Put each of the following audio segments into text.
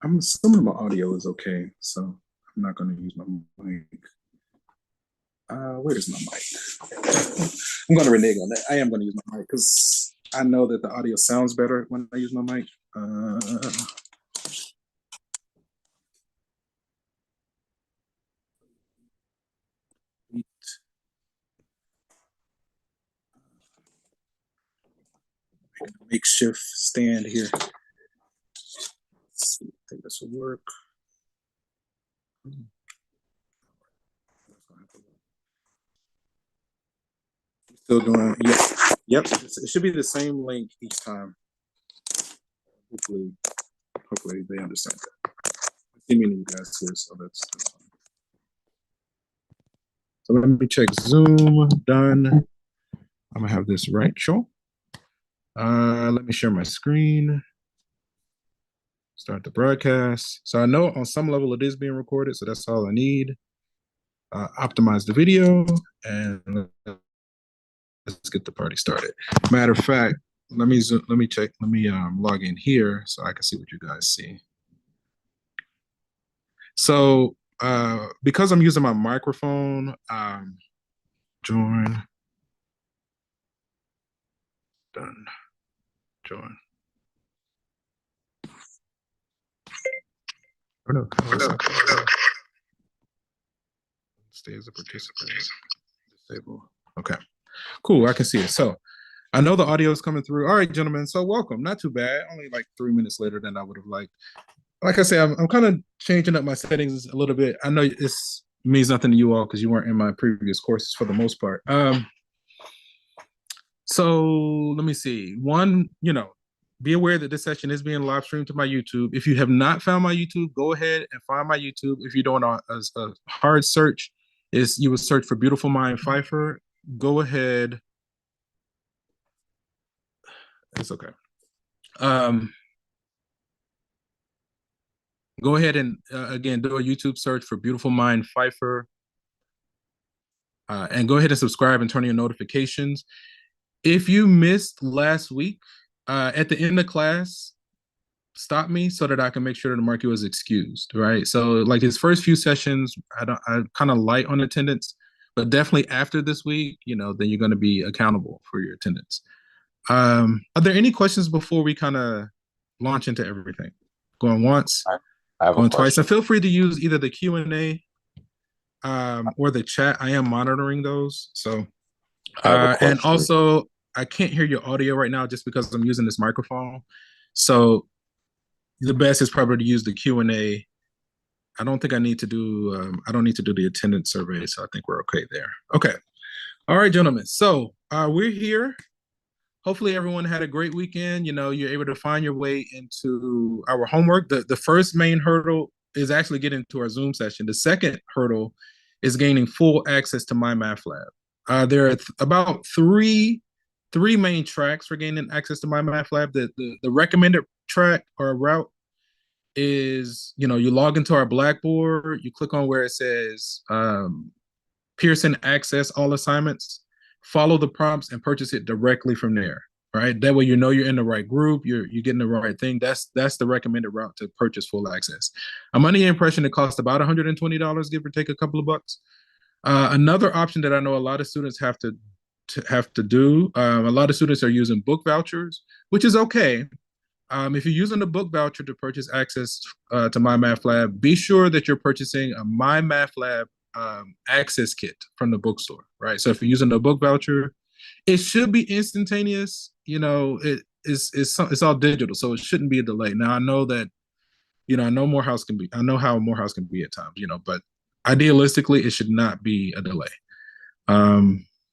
I'm assuming my audio is okay, so I'm not going to use my mic. Where's my mic? I'm going to renege on that. I am going to use my mic because I know that the audio sounds better when I use my mic. Makeshift stand here. I think this will work. Still doing, yep. It should be the same link each time. Hopefully they understand that. I see many of you guys here, so that's fine. So let me check Zoom. Done. I'm gonna have this right, sure. Let me share my screen. Start the broadcast. So I know on some level it is being recorded, so that's all I need. Optimize the video, and let's get the party started. Matter of fact, let me check. Let me log in here so I can see what you guys see. So because I'm using my microphone, join. Done. Join. Oh, no. Stay as a participant. Disable. Okay. Cool. I can see it. So I know the audio is coming through. All right, gentlemen. So welcome. Not too bad. Only like 3 minutes later than I would have liked. Like I said, I'm kind of changing up my settings a little bit. I know this means nothing to you all because you weren't in my previous courses for the most part. So let me see. One, be aware that this session is being live streamed to my YouTube. If you have not found my YouTube, go ahead and find my YouTube. If you're doing a hard search, you would search for Beautiful Mind Phifer. Go ahead. It's okay. Go ahead and again do a YouTube search for Beautiful Mind Phifer, and go ahead and subscribe and turn on your notifications. If you missed last week, at the end of class, stop me so that I can make sure that the mark you was excused, right? So like his first few sessions, I kind of light on attendance, but definitely after this week, then you're going to be accountable for your attendance. Are there any questions before we kind of launch into everything? Going once, going twice, and feel free to use either the Q&A or the chat. I am monitoring those. So, and also I can't hear your audio right now just because I'm using this microphone. So the best is probably to use the Q&A. I don't think I need to do, I don't need to do the attendance survey. So I think we're okay there. Okay. All right, gentlemen. So we're here. Hopefully everyone had a great weekend. You're able to find your way into our homework. The first main hurdle is actually getting to our Zoom session. The second hurdle is gaining full access to MyMathLab. There are about three main tracks for gaining access to MyMathLab. The recommended track or route is, you log into our Blackboard, you click on where it says Pearson Access All Assignments, follow the prompts and purchase it directly from there, right? That way you're in the right group, you're getting the right thing. That's the recommended route to purchase full access. I'm under the impression it costs about $120, give or take a couple of bucks. Another option that I know a lot of students have to do, a lot of students are using book vouchers, which is okay. If you're using a book voucher to purchase access to MyMathLab, be sure that you're purchasing a MyMathLab access kit from the bookstore, right? So if you're using a book voucher, it should be instantaneous. It's all digital, so it shouldn't be a delay. Now I know that, I know how Morehouse can be at times, but idealistically, it should not be a delay.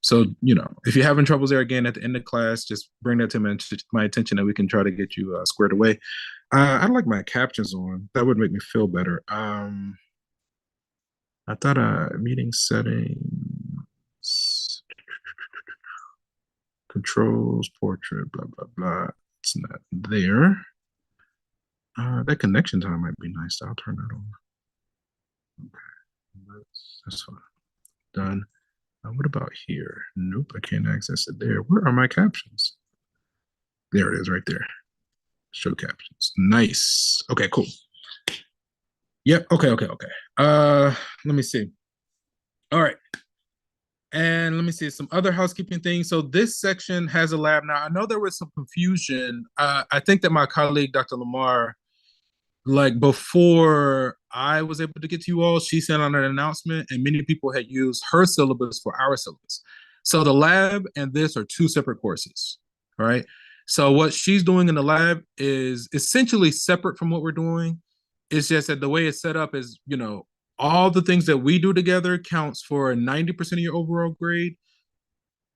So, if you're having troubles there, again, at the end of class, just bring that to my attention and we can try to get you squared away. I'd like my captions on. That would make me feel better. I thought meeting settings, controls, portrait, blah, blah, blah. It's not there. That connection time might be nice. I'll turn that on. Okay, that's fine. Done. What about here? Nope, I can't access it there. Where are my captions? There it is right there. Show captions. Nice. Okay, cool. Yep. Okay. Let me see. All right. And let me see some other housekeeping things. So this section has a lab now. I know there was some confusion. I think that my colleague, Dr. Lamar, like before I was able to get to you all, she sent out an announcement, and many people had used her syllabus for our syllabus. So the lab and this are two separate courses, all right? So what she's doing in the lab is essentially separate from what we're doing. It's just that the way it's set up is, all the things that we do together counts for 90% of your overall grade,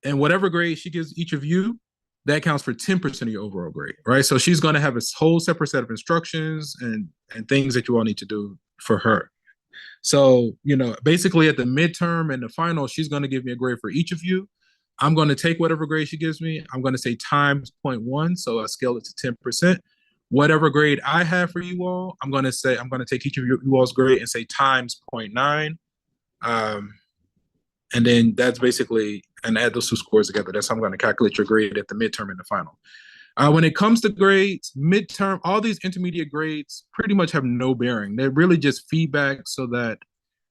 and whatever grade she gives each of you, that counts for 10% of your overall grade, right? So she's going to have a whole separate set of instructions and things that you all need to do for her. So, basically at the midterm and the final, she's going to give me a grade for each of you. I'm going to take whatever grade she gives me. I'm going to say times 0.1. So I scale it to 10%. Whatever grade I have for you all, I'm going to take each of you all's grade and say times 0.9. And then that's basically, and add those two scores together. That's how I'm going to calculate your grade at the midterm and the final. When it comes to grades, midterm, all these intermediate grades pretty much have no bearing. They're really just feedback so that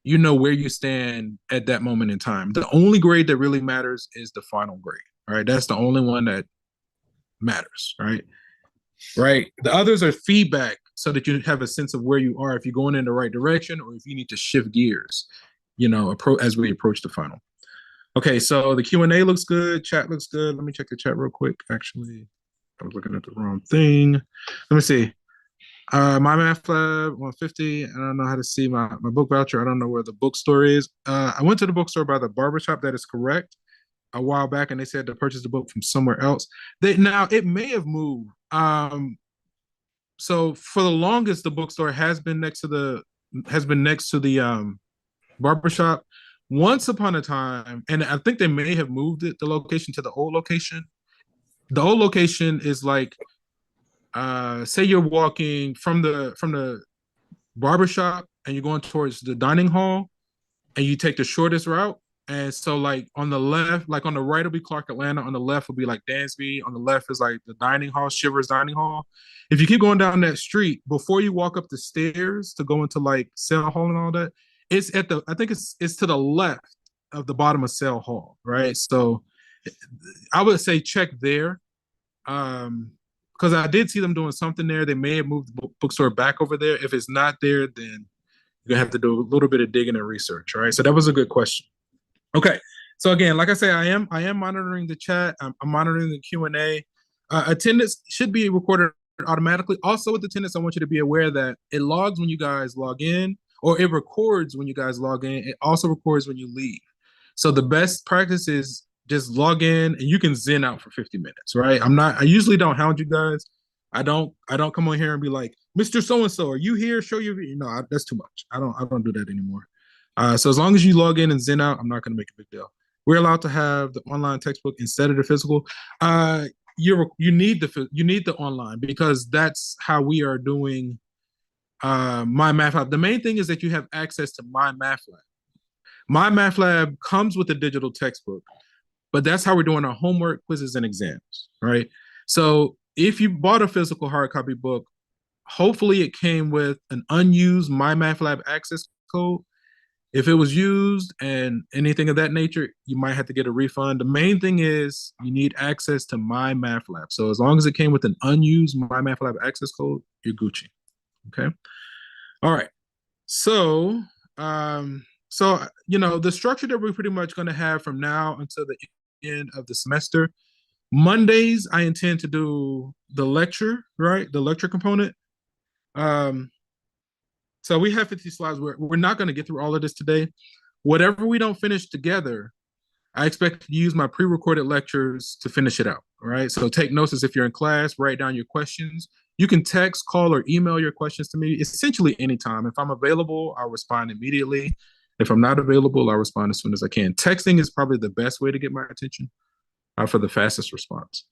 you know where you stand at that moment in time. The only grade that really matters is the final grade, right? That's the only one that matters, right? Right. The others are feedback so that you have a sense of where you are, if you're going in the right direction or if you need to shift gears, as we approach the final. Okay, so the Q&A looks good. Chat looks good. Let me check the chat real quick. Actually, I was looking at the wrong thing. Let me see. My math lab 150. I don't know how to see my book voucher. I don't know where the bookstore is. I went to the bookstore by the barbershop. That is correct. A while back, and they said to purchase the book from somewhere else. Now it may have moved. So for the longest, the bookstore has been next to the barbershop. Once upon a time, and I think they may have moved the location to the old location. The old location is like, say you're walking from the barbershop and you're going towards the dining hall, and you take the shortest route. And so, like on the left, like on the right will be Clark Atlanta, on the left will be like Dansby, on the left is like the dining hall, Shivers Dining Hall. If you keep going down that street, before you walk up the stairs to go into like Cell Hall and all that, I think it's to the left of the bottom of Cell Hall, right? So I would say check there. Because I did see them doing something there. They may have moved the bookstore back over there. If it's not there, then you're gonna have to do a little bit of digging and research. All right. So that was a good question. Okay. So again, like I say, I am monitoring the chat. I'm monitoring the Q&A. Attendance should be recorded automatically. Also with attendance, I want you to be aware that it logs when you guys log in, or it records when you guys log in. It also records when you leave. So the best practice is just log in and you can zen out for 50 minutes, right? I usually don't hound you guys. I don't come on here and be like, Mr. So-and-so, are you here? Show your video. No, that's too much. I don't do that anymore. So as long as you log in and zen out, I'm not going to make a big deal. We're allowed to have the online textbook instead of the physical. You need the online, because that's how we are doing my math lab. The main thing is that you have access to my math lab. My math lab comes with a digital textbook, but that's how we're doing our homework, quizzes, and exams, right? So if you bought a physical hard copy book, hopefully it came with an unused My Math Lab access code. If it was used and anything of that nature, you might have to get a refund. The main thing is you need access to My Math Lab. So as long as it came with an unused My Math Lab access code, you're Gucci. Okay. All right. So, the structure that we're pretty much going to have from now until the end of the semester. Mondays, I intend to do the lecture, right? The lecture component. So we have 50 slides. We're not going to get through all of this today. Whatever we don't finish together, I expect to use my pre-recorded lectures to finish it out. All right. So take notes as if you're in class, write down your questions. You can text, call, or email your questions to me essentially anytime. If I'm available, I'll respond immediately. If I'm not available, I'll respond as soon as I can. Texting is probably the best way to get my attention for the fastest response.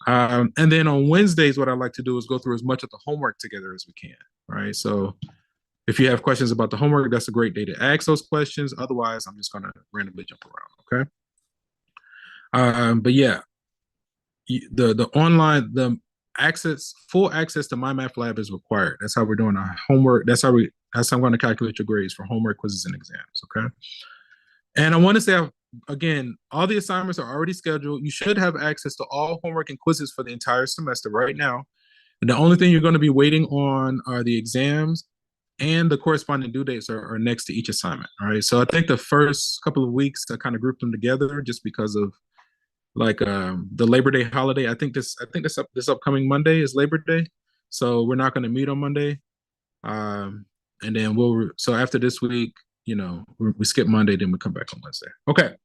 And then on Wednesdays, what I like to do is go through as much of the homework together as we can. Right. So if you have questions about the homework, that's a great day to ask those questions. Otherwise, I'm just going to randomly jump around. Okay. But yeah, the online, the full access to my math lab is required. That's how we're doing our homework. That's how I'm going to calculate your grades for homework, quizzes, and exams. Okay. And I want to say again, all the assignments are already scheduled. You should have access to all homework and quizzes for the entire semester right now. And the only thing you're going to be waiting on are the exams, and the corresponding due dates are next to each assignment. All right. So I think the first couple of weeks I kind of grouped them together just because of like the Labor Day holiday. This upcoming Monday is Labor Day, so we're not going to meet on Monday. And then so after this week, we skip Monday, then we come back on Wednesday. Okay.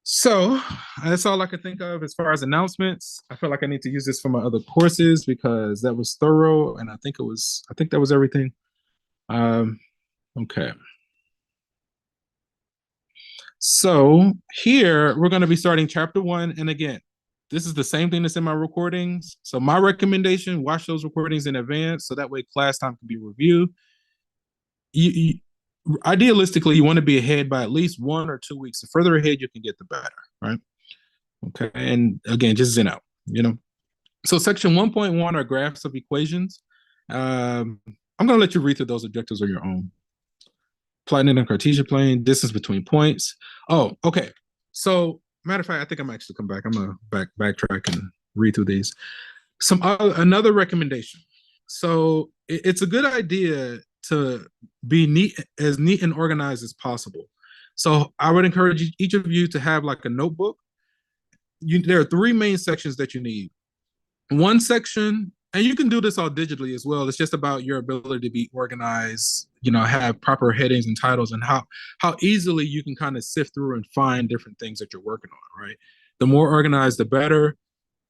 So that's all I could think of as far as announcements. I feel like I need to use this for my other courses because that was thorough, and I think that was everything. Okay. So here we're going to be starting chapter 1, and again, this is the same thing that's in my recordings. So my recommendation: watch those recordings in advance, so that way class time can be reviewed. Idealistically, you want to be ahead by at least 1 or 2 weeks. The further ahead you can get, the better, right? Okay, and again, just zen out, So section 1.1 are graphs of equations. I'm going to let you read through those objectives on your own. Plotting in a Cartesian plane, distance between points. Oh, okay. So, matter of fact, I think I'm actually come back. I'm going to backtrack and read through these. Another recommendation. So, it's a good idea to be as neat and organized as possible. So I would encourage each of you to have like a notebook. There are 3 main sections that you need. One section, and you can do this all digitally as well. It's just about your ability to be organized, have proper headings and titles, and how easily you can kind of sift through and find different things that you're working on, right? The more organized, the better.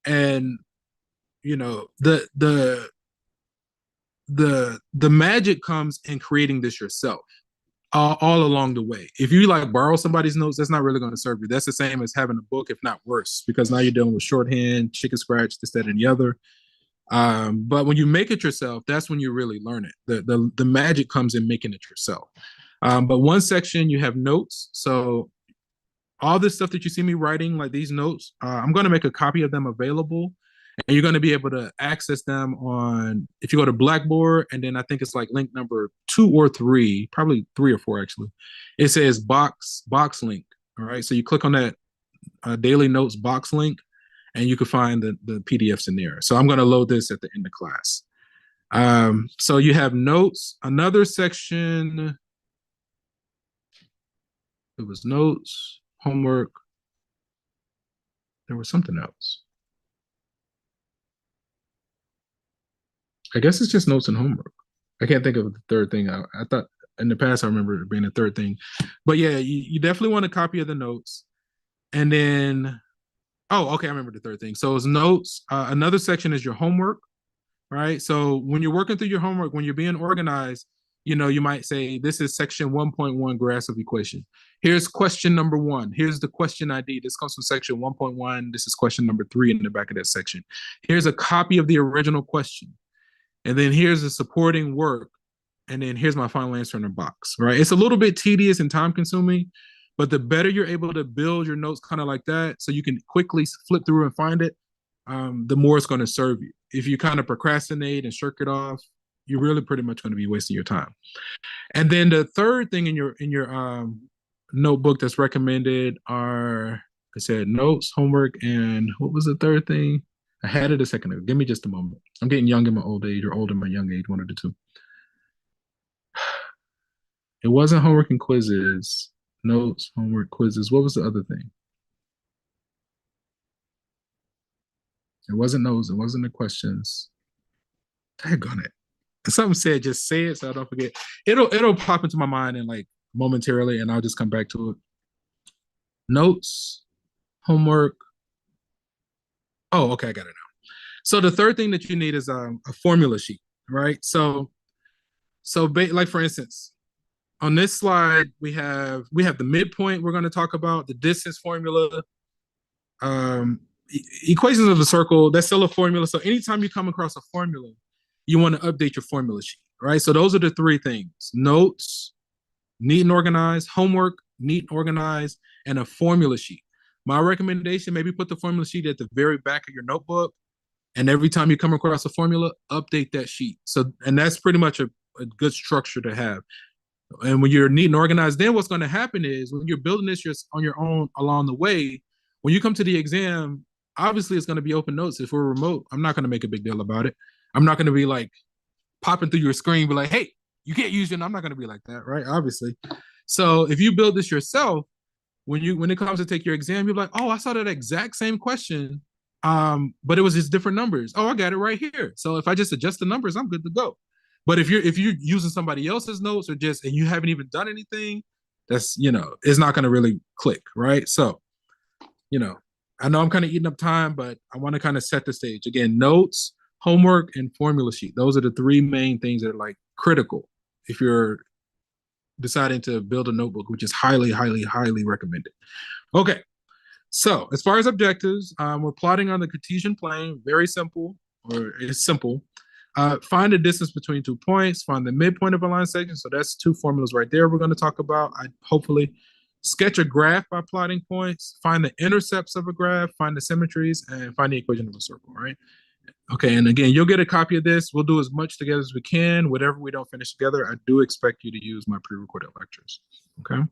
And the magic comes in creating this yourself all along the way. If you like borrow somebody's notes, that's not really going to serve you. That's the same as having a book, if not worse, because now you're dealing with shorthand, chicken scratch, this, that, and the other. But when you make it yourself, that's when you really learn it. The magic comes in making it yourself. But one section you have notes. So all this stuff that you see me writing, like these notes, I'm going to make a copy of them available. And you're going to be able to access them if you go to Blackboard, and then I think it's like link number 2 or 3, probably 3 or 4 actually. It says box link. All right. So you click on that daily notes box link, and you can find the PDFs in there. So I'm going to load this at the end of class. So you have notes. Another section, it was notes, homework. There was something else. I guess it's just notes and homework. I can't think of the third thing. I thought in the past I remember it being a third thing. But yeah, you definitely want a copy of the notes. And then, okay, I remember the third thing. So it's notes. Another section is your homework, right? So when you're working through your homework, when you're being organized, you might say, this is section 1.1 graphs of equation. Here's question number 1. Here's the question ID. This comes from section 1.1. This is question number 3 in the back of that section. Here's a copy of the original question. And then here's the supporting work. And then here's my final answer in a box, right? It's a little bit tedious and time consuming, but the better you're able to build your notes kind of like that, so you can quickly flip through and find it, the more it's going to serve you. If you kind of procrastinate and shirk it off, you're really pretty much going to be wasting your time. And then the third thing in your notebook that's recommended are, I said, notes, homework, and what was the third thing? I had it a second ago. Give me just a moment. I'm getting young in my old age, or old in my young age, one of the two. It wasn't homework and quizzes. Notes, homework, quizzes. What was the other thing? It wasn't those. It wasn't the questions. Daggone it. Something said, just say it so I don't forget. It'll pop into my mind and like momentarily, and I'll just come back to it. Notes, homework. Oh, okay, I got it now. So the third thing that you need is a formula sheet, right? So like for instance, on this slide we have the midpoint we're going to talk about, the distance formula, equations of the circle. That's still a formula. So anytime you come across a formula, you want to update your formula sheet, right? So those are the 3 things: notes, neat and organized; homework, neat and organized; and a formula sheet. My recommendation: maybe put the formula sheet at the very back of your notebook. And every time you come across a formula, update that sheet. So, and that's pretty much a good structure to have. And when you're neat and organized, then what's going to happen is when you're building this just on your own along the way, when you come to the exam, obviously it's going to be open notes. If we're remote, I'm not going to make a big deal about it. I'm not going to be like popping through your screen, be like, hey, you can't use your, I'm not going to be like that, right? Obviously. So if you build this yourself, when it comes to take your exam, you're like, oh, I saw that exact same question, but it was just different numbers. Oh, I got it right here. So if I just adjust the numbers, I'm good to go. But if you're using somebody else's notes or just and you haven't even done anything, that's it's not going to really click, right? So you know, I know I'm kind of eating up time, but I want to kind of set the stage again. Notes, homework, and formula sheet. Those are the three main things that are like critical if you're deciding to build a notebook, which is highly, highly, highly recommended. Okay, so as far as objectives, we're plotting on the Cartesian plane. Very simple, or it's simple. Find the distance between 2 points. Find the midpoint of a line section. So that's two formulas right there we're going to talk about. Hopefully sketch a graph by plotting points. Find the intercepts of a graph. Find the symmetries, and find the equation of a circle, right? Okay, and again, you'll get a copy of this. We'll do as much together as we can. Whatever we don't finish together, I do expect you to use my pre-recorded lectures, okay?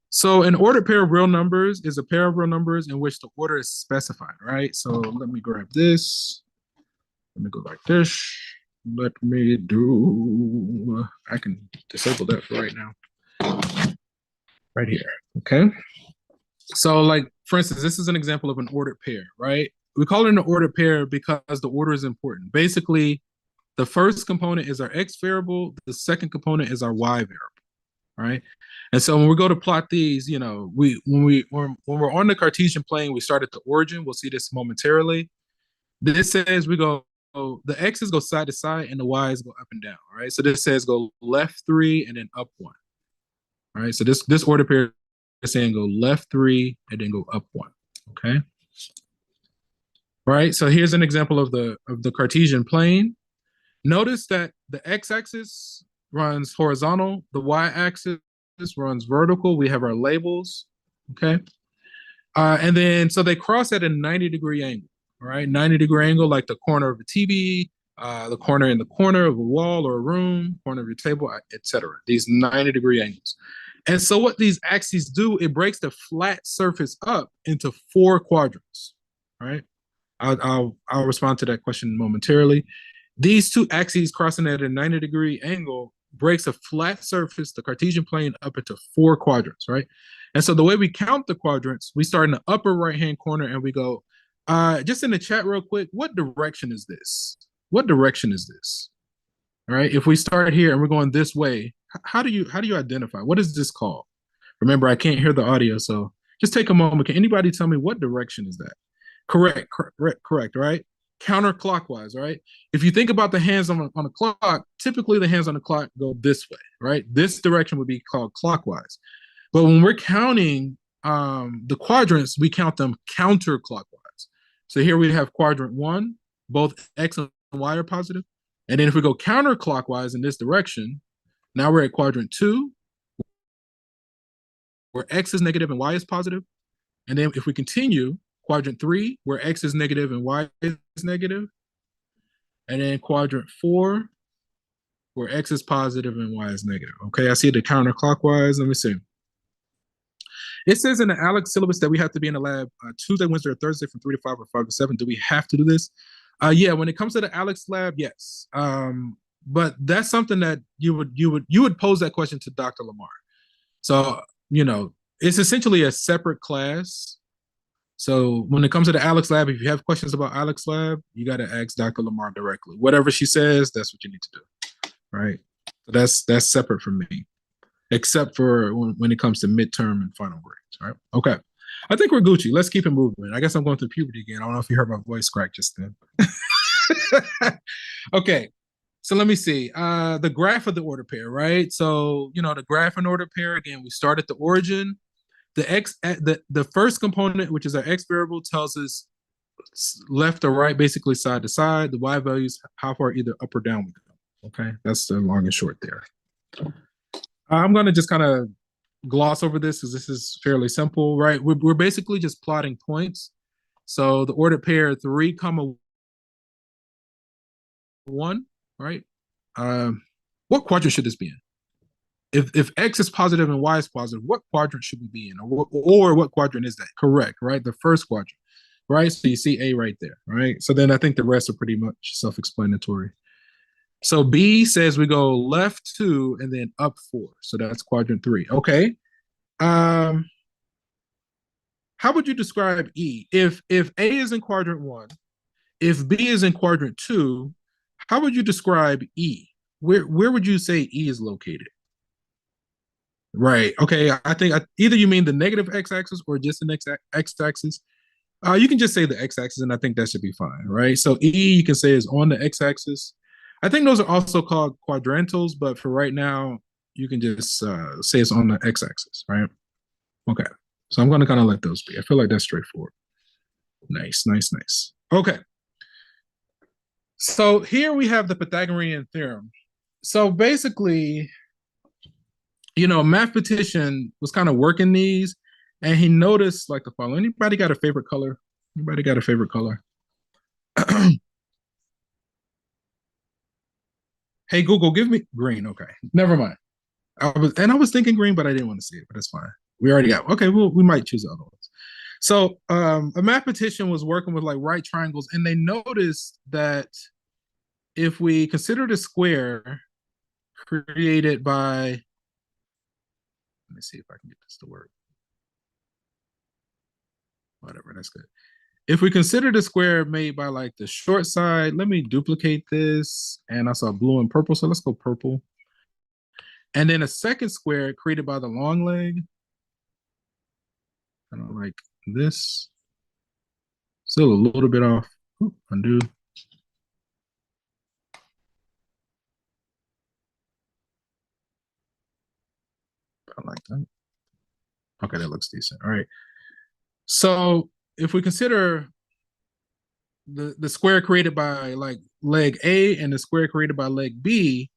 So an ordered pair of real numbers is a pair of real numbers in which the order is specified, right? So let me grab this. Let me go like this. Let me do, I can disable that for right now. Right here, okay? So like, for instance, this is an example of an ordered pair, right? We call it an ordered pair because the order is important. Basically, the first component is our x variable, the second component is our y variable, right? And so when we go to plot these, when we're on the Cartesian plane, we start at the origin. We'll see this momentarily. This says we go, the x's go side to side and the y's go up and down, right? So this says go left 3 and then up 1, right? So this order pair is saying go left 3 and then go up 1, okay? Right, so here's an example of the Cartesian plane. Notice that the x-axis runs horizontal, the y-axis runs vertical. We have our labels, okay? And then, so they cross at a 90-degree angle, all right? 90-degree angle, like the corner of a TV, the corner in the corner of a wall or a room, corner of your table, etc. These 90-degree angles. And so what these axes do, it breaks the flat surface up into 4 quadrants, right? I'll respond to that question momentarily. These two axes crossing at a 90-degree angle breaks a flat surface, the Cartesian plane, up into 4 quadrants, right? And so the way we count the quadrants, we start in the upper right-hand corner and we go, just in the chat real quick, what direction is this? What direction is this? All right, if we start here and we're going this way, how do you identify? What is this called? Remember, I can't hear the audio, so just take a moment. Can anybody tell me what direction is that? Correct, right? Counterclockwise, right? If you think about the hands on a clock, typically the hands on the clock go this way, right? This direction would be called clockwise. But when we're counting the quadrants, we count them counterclockwise. So here we have quadrant 1, both x and y are positive. And then if we go counterclockwise in this direction, now we're at quadrant 2, where x is negative and y is positive. And then if we continue, quadrant 3, where x is negative and y is negative. And then quadrant 4, where x is positive and y is negative. Okay, I see the counterclockwise. Let me see. It says in the ALEC syllabus that we have to be in the lab Tuesday, Wednesday, or Thursday from 3 to 5 or 5 to 7. Do we have to do this? Yeah, when it comes to the ALEC lab, yes. But that's something that you would pose that question to Dr. Lamar. So, it's essentially a separate class. So when it comes to the ALEC lab, if you have questions about ALEC lab, you got to ask Dr. Lamar directly. Whatever she says, that's what you need to do, right? So that's separate from me, except for when it comes to midterm and final grades, right? Okay, I think we're Gucci. Let's keep it moving. I guess I'm going through puberty again. I don't know if you heard my voice crack just then. Okay, so let me see. The graph of the order pair, right? So, the graph and order pair, again, we start at the origin. The first component, which is our x variable, tells us left or right, basically side to side. The y values, how far either up or down we go. Okay, that's the long and short there. I'm going to just kind of gloss over this because this is fairly simple, right? We're basically just plotting points. So the ordered pair 3, 1, right? Um, what quadrant should this be in? If X is positive and Y is positive, what quadrant should we be in? Or what quadrant is that? Correct, right? The first quadrant, right? So you see A right there, right? So then I think the rest are pretty much self-explanatory. So B says we go left 2 and then up 4. So that's quadrant 3. Okay. Um, how would you describe E? If A is in quadrant 1, if B is in quadrant 2, how would you describe E? Where would you say E is located? Right. Okay. I think either you mean the negative x-axis or just the x-axis. You can just say the x-axis, and I think that should be fine, right? So E, you can say is on the x-axis. I think those are also called quadrantals, but for right now, you can just say it's on the x-axis, right? Okay. So I'm going to kind of let those be. I feel like that's straightforward. Nice, nice, nice. Okay. So here we have the Pythagorean theorem. So basically, a mathematician was kind of working these, and he noticed like the following. Anybody got a favorite color? Anybody got a favorite color? Hey Google, give me green. Okay, never mind. I was thinking green, but I didn't want to see it. But it's fine. We already got. Okay, we might choose other ones. So a mathematician was working with like right triangles, and they noticed that if we consider the square created by, let me see if I can get this to work. Whatever, that's good. If we consider the square made by like the short side, let me duplicate this. And I saw blue and purple, so let's go purple. And then a second square created by the long leg, kind of like this. Still a little bit off. Ooh, undo. I like that. Okay, that looks decent. All right. So if we consider the square created by like leg A and the square created by leg B,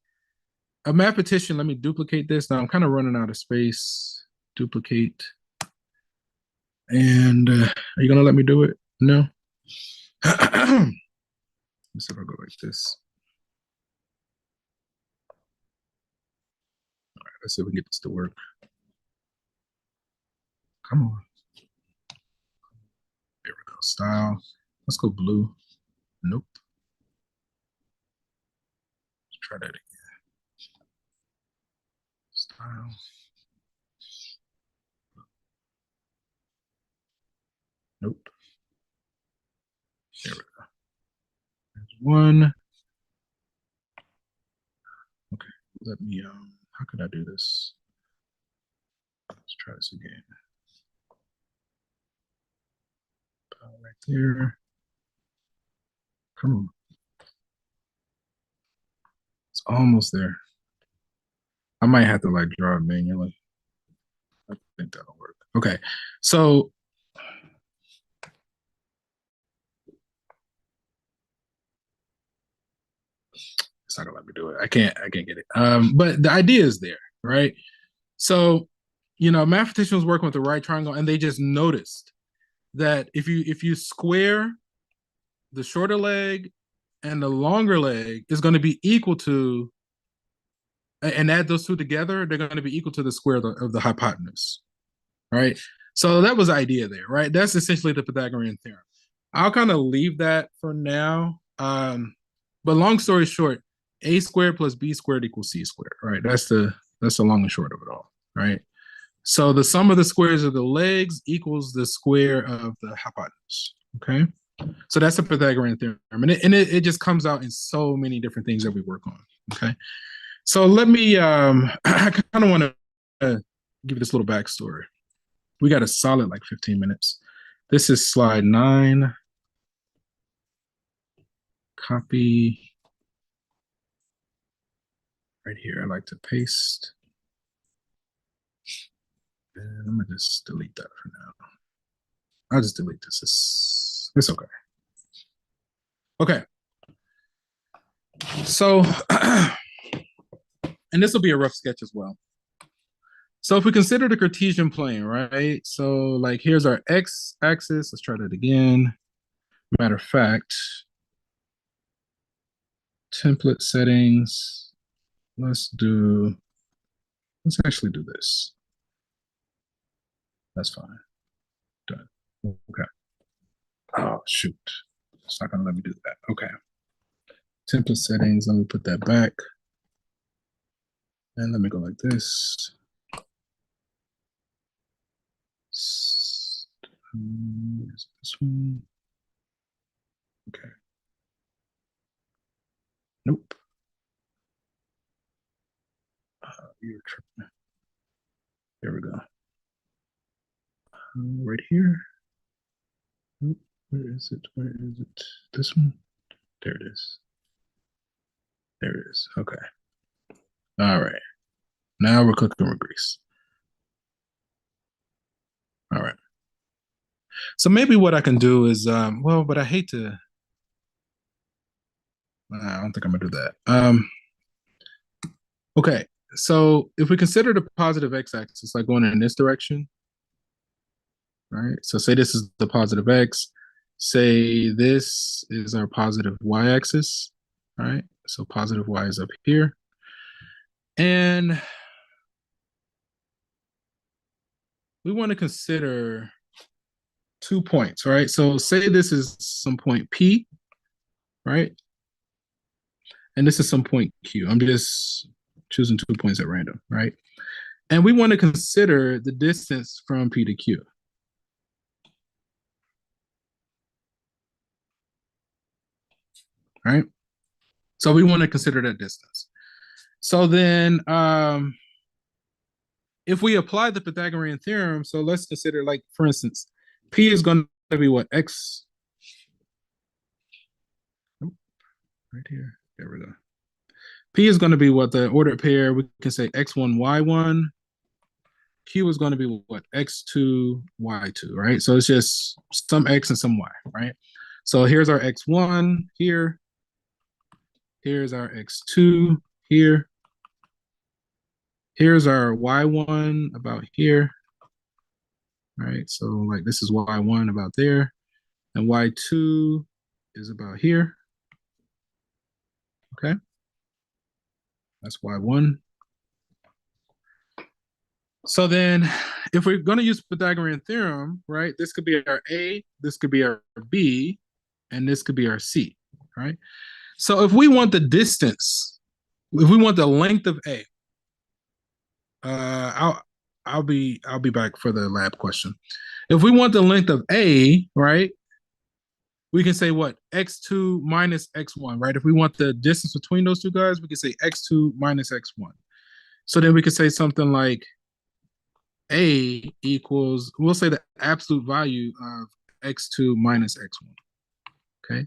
a mathematician, let me duplicate this. Now I'm kind of running out of space. Duplicate. And are you gonna let me do it? No. Let's see if I go like this. All right, let's see if we can get this to work. Come on. There we go. Style. Let's go blue. Nope. Let's try that again. Style. Nope. There we go. There's one. Okay. Let me how could I do this? Let's try this again. Right there. Come on. It's almost there. I might have to like draw it manually. I think that'll work. Okay. So it's not gonna let me do it. I can't get it. But the idea is there, right? So, mathematicians was working with the right triangle, and they just noticed that if you square the shorter leg and the longer leg is going to be equal to, and add those two together, they're going to be equal to the square of the hypotenuse, right? So that was the idea there, right? That's essentially the Pythagorean theorem. I'll kind of leave that for now. But long story short, a squared plus b squared equals c squared, right? That's the long and short of it all, right? So the sum of the squares of the legs equals the square of the hypotenuse, okay? So that's the Pythagorean theorem, and it just comes out in so many different things that we work on, okay? So let me, I kind of want to give this little backstory. We got a solid like 15 minutes. This is slide 9. Copy right here. I like to paste. And I'm gonna just delete that for now. I'll just delete this. It's okay. Okay. So, and this will be a rough sketch as well. So if we consider the Cartesian plane, right? So like here's our x-axis. Let's try that again. Matter of fact, template settings. Let's actually do this. That's fine. Done. Okay. Oh, shoot. It's not gonna let me do that. Okay. Template settings, let me put that back. And let me go like this. Is this one? Okay. Nope. You're tripping. There we go. Right here. Where is it? Where is it? This one? There it is. There it is. Okay. All right. Now we're cooking with grease. All right. So maybe what I can do is, well, but I hate to. I don't think I'm gonna do that. Okay. So if we consider the positive x-axis like going in this direction, right? So say this is the positive x. Say this is our positive y-axis, right? So positive y is up here. And we want to consider 2 points, right? So say this is some point P, right? And this is some point Q. I'm just choosing 2 points at random, right? And we want to consider the distance from P to Q. Right? So we want to consider that distance. So then if we apply the Pythagorean theorem, so let's consider, like, for instance, P is going to be what? X. Right here. There we go. P is going to be what? The ordered pair. We can say x1, y1. Q is going to be what? x2, y2, right? So it's just some x and some y, right? So here's our x1 here. Here's our x2 here. Here's our y1 about here, right? So like this is y1 about there, and y2 is about here, okay? That's y1. So then if we're going to use Pythagorean theorem, right, this could be our A, this could be our B, and this could be our C, right? So if we want the distance, if we want the length of A, I'll be back for the lab question. If we want the length of A, right, we can say what? X2 minus X1, right? If we want the distance between those two guys, we can say X2 minus X1. So then we could say something like A equals, we'll say the absolute value of X2 minus X1. Okay.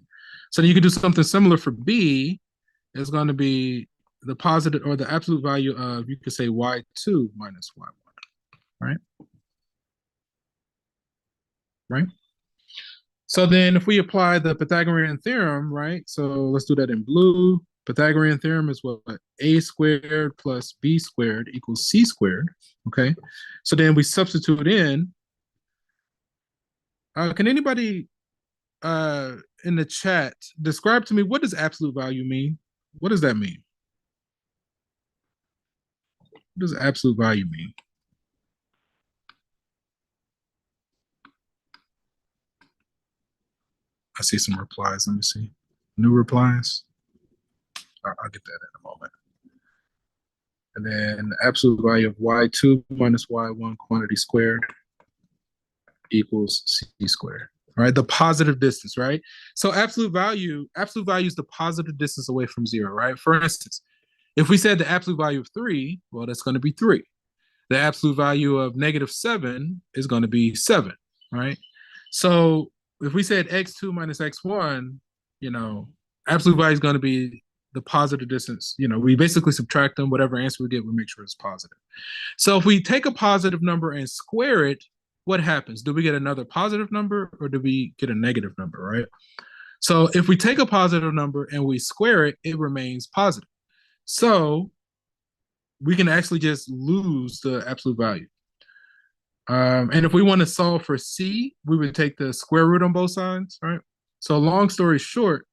So then you could do something similar for B. It's going to be the positive or the absolute value of, you could say Y2 minus Y1, right? Right. So then if we apply the Pythagorean theorem, right? So let's do that in blue. Pythagorean theorem is what? A squared plus B squared equals C squared, okay? So then we substitute in. Can anybody in the chat describe to me, what does absolute value mean? What does that mean? What does absolute value mean? I see some replies. Let me see. New replies. I'll get that in a moment. And then the absolute value of y2 minus y1 quantity squared equals c squared. All right, the positive distance, right? So absolute value is the positive distance away from zero, right? For instance, if we said the absolute value of 3, well, that's going to be 3. The absolute value of -7 is going to be 7, right? So if we said x2 minus x1, absolute value is going to be the positive distance. We basically subtract them. Whatever answer we get, we make sure it's positive. So if we take a positive number and square it, what happens? Do we get another positive number or do we get a negative number, right? So if we take a positive number and we square it, it remains positive. So we can actually just lose the absolute value. And if we want to solve for C, we would take the square root on both sides, right? So long story short,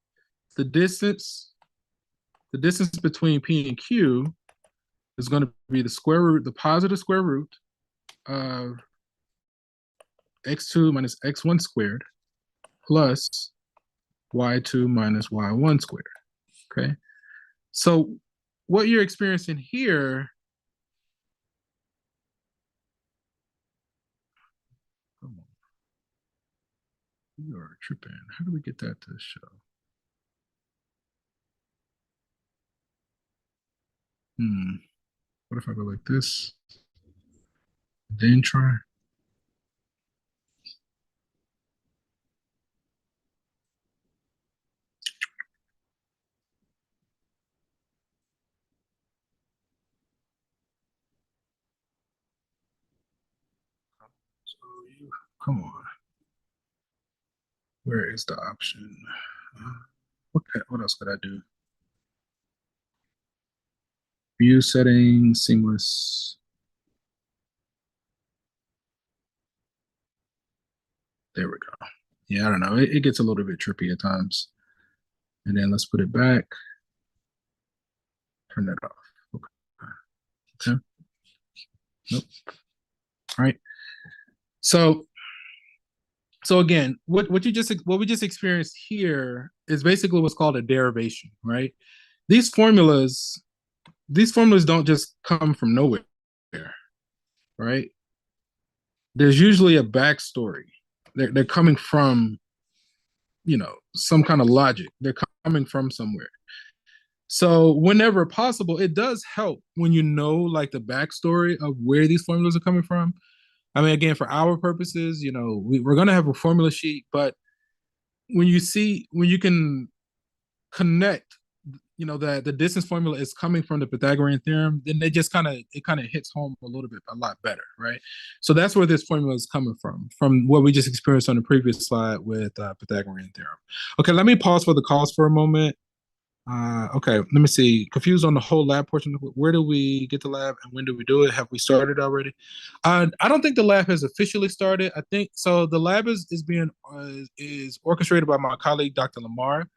the distance the distance between P and Q is going to be the positive square root of x2 minus x1 squared plus y2 minus y1 squared. Okay. So what you're experiencing here, come on, you are tripping. How do we get that to show? What if I go like this? Then try. So you, come on. Where is the option? What else could I do? View settings, seamless. There we go. Yeah, I don't know. It gets a little bit trippy at times. And then let's put it back. Turn that off. Okay. Nope. All right. So again, what we just experienced here is basically what's called a derivation, right? These formulas don't just come from nowhere, right? There's usually a backstory. They're coming from, some kind of logic. They're coming from somewhere. So whenever possible, it does help when you know like the backstory of where these formulas are coming from. I mean, again, for our purposes, we're going to have a formula sheet, but when you can connect, that the distance formula is coming from the Pythagorean theorem, then it kind of hits home a lot better, right? So that's where this formula is coming from what we just experienced on the previous slide with Pythagorean theorem. Okay, let me pause for the calls for a moment. Okay, let me see. Confused on the whole lab portion. Where do we get the lab and when do we do it? Have we started already? I don't think the lab has officially started. I think so. The lab is being is orchestrated by my colleague, Dr. Lamar.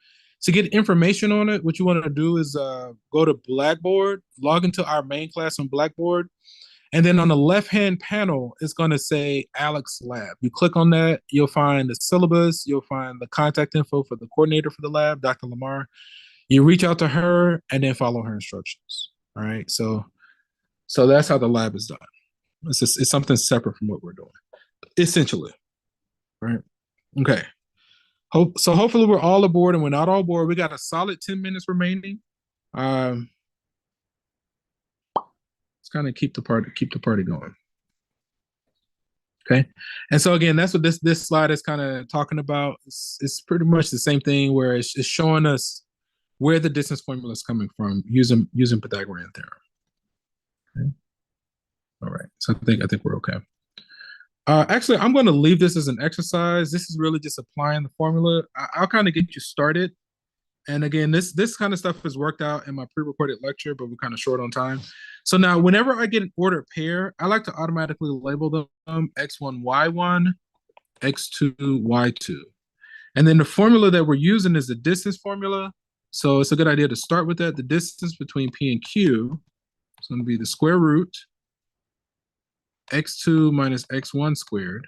To get information on it, what you want to do is go to Blackboard, log into our main class on Blackboard, and then on the left-hand panel, it's going to say Alex Lab. You click on that, you'll find the syllabus, you'll find the contact info for the coordinator for the lab, Dr. Lamar. You reach out to her and then follow her instructions. All right. So that's how the lab is done. It's something separate from what we're doing, essentially. Right. Okay. So hopefully we're all aboard, and we're not all aboard. We got a solid 10 minutes remaining. Let's kind of keep the party going. Okay. And so again, that's what this slide is kind of talking about. It's pretty much the same thing where it's showing us where the distance formula is coming from using Pythagorean theorem. Okay. All right. So I think we're okay. Actually, I'm going to leave this as an exercise. This is really just applying the formula. I'll kind of get you started. And again, this kind of stuff is worked out in my pre-recorded lecture, but we're kind of short on time. So now whenever I get an ordered pair, I like to automatically label them x1, y1, x2, y2. And then the formula that we're using is the distance formula. So it's a good idea to start with that. The distance between P and Q is going to be the square root x2 minus x1 squared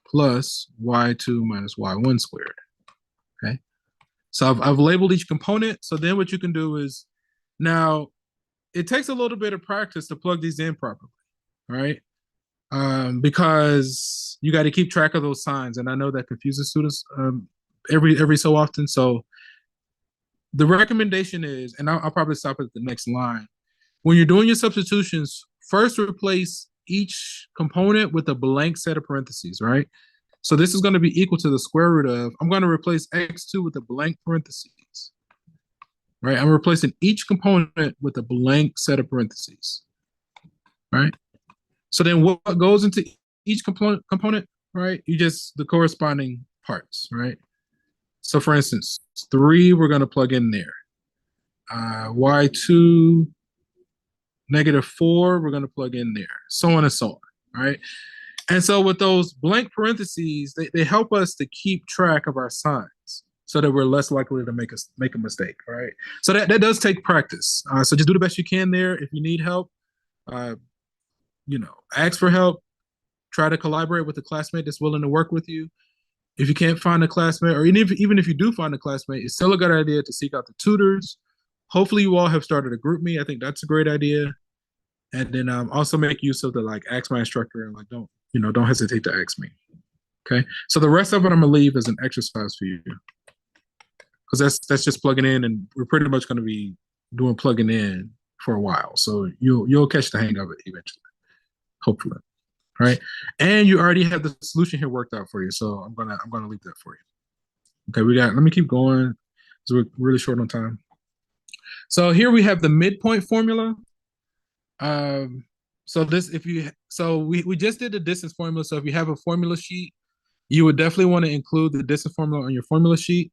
plus y2 minus y1 squared. Okay. So I've labeled each component. So then what you can do is, now it takes a little bit of practice to plug these in properly, right? Because you got to keep track of those signs. And I know that confuses students every so often. So the recommendation is, and I'll probably stop at the next line. When you're doing your substitutions, first replace each component with a blank set of parentheses, right? So this is going to be equal to the square root of, I'm going to replace x2 with a blank parentheses, right? I'm replacing each component with a blank set of parentheses, right? So then what goes into each component, right? The corresponding parts, right? So for instance, 3, we're going to plug in there. Y2, -4, we're going to plug in there, so on and so on, right? And so with those blank parentheses, they help us to keep track of our signs. so that we're less likely to make a mistake. All right. So that does take practice. So just do the best you can there. If you need help, uh, ask for help. Try to collaborate with a classmate that's willing to work with you. If you can't find a classmate, or even if you do find a classmate, it's still a good idea to seek out the tutors. Hopefully, you all have started a group me. I think that's a great idea. And then also make use of the like ask my instructor and like don't hesitate to ask me. Okay. So the rest of it I'm gonna leave as an exercise for you because that's just plugging in, and we're pretty much gonna be doing plugging in for a while. So you'll catch the hang of it eventually, hopefully. Right. And you already have the solution here worked out for you. So I'm gonna leave that for you. Okay, let me keep going. So we're really short on time. So here we have the midpoint formula. So we just did the distance formula. So if you have a formula sheet, you would definitely want to include the distance formula on your formula sheet.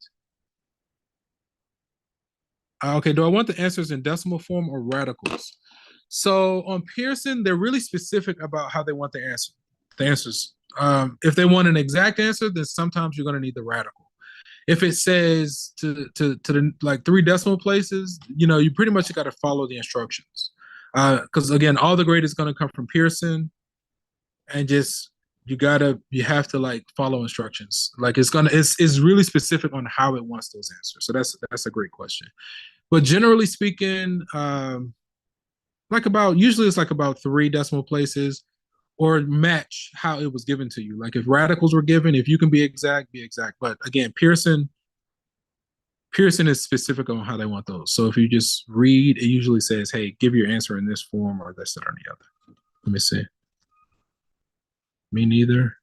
Okay, do I want the answers in decimal form or radicals? So on Pearson, they're really specific about how they want the answers. If they want an exact answer, then sometimes you're going to need the radical. If it says to the like 3 decimal places, you pretty much got to follow the instructions. Because again, all the grade is going to come from Pearson, and just you have to like follow instructions. Like it's really specific on how it wants those answers. So that's a great question. But generally speaking, usually it's like about 3 decimal places, or match how it was given to you. Like if radicals were given, if you can be exact, be exact. But again, Pearson is specific on how they want those. So if you just read, it usually says, hey, give your answer in this form or this, that, or the other. Let me see. Me neither.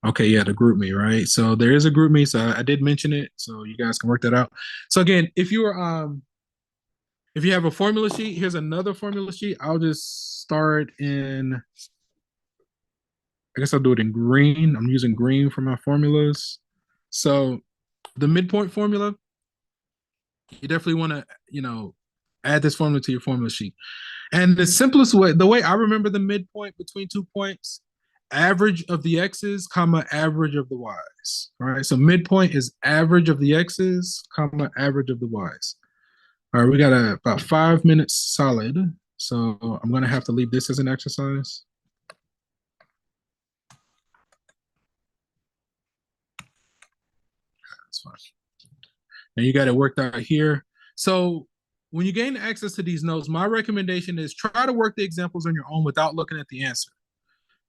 Okay, yeah, the group me, right? So there is a group me. So I did mention it. So you guys can work that out. So again, if you have a formula sheet, here's another formula sheet. I'll just start in, I guess I'll do it in green. I'm using green for my formulas. So the midpoint formula, you definitely want to, add this formula to your formula sheet. And the simplest way, the way I remember the midpoint between 2 points, average of the x's, comma, average of the y's. All right. So midpoint is average of the x's, comma, average of the y's. All right. We got about 5 minutes solid. So I'm going to have to leave this as an exercise. That's fine. And you got it worked out here. So when you gain access to these notes, my recommendation is try to work the examples on your own without looking at the answer.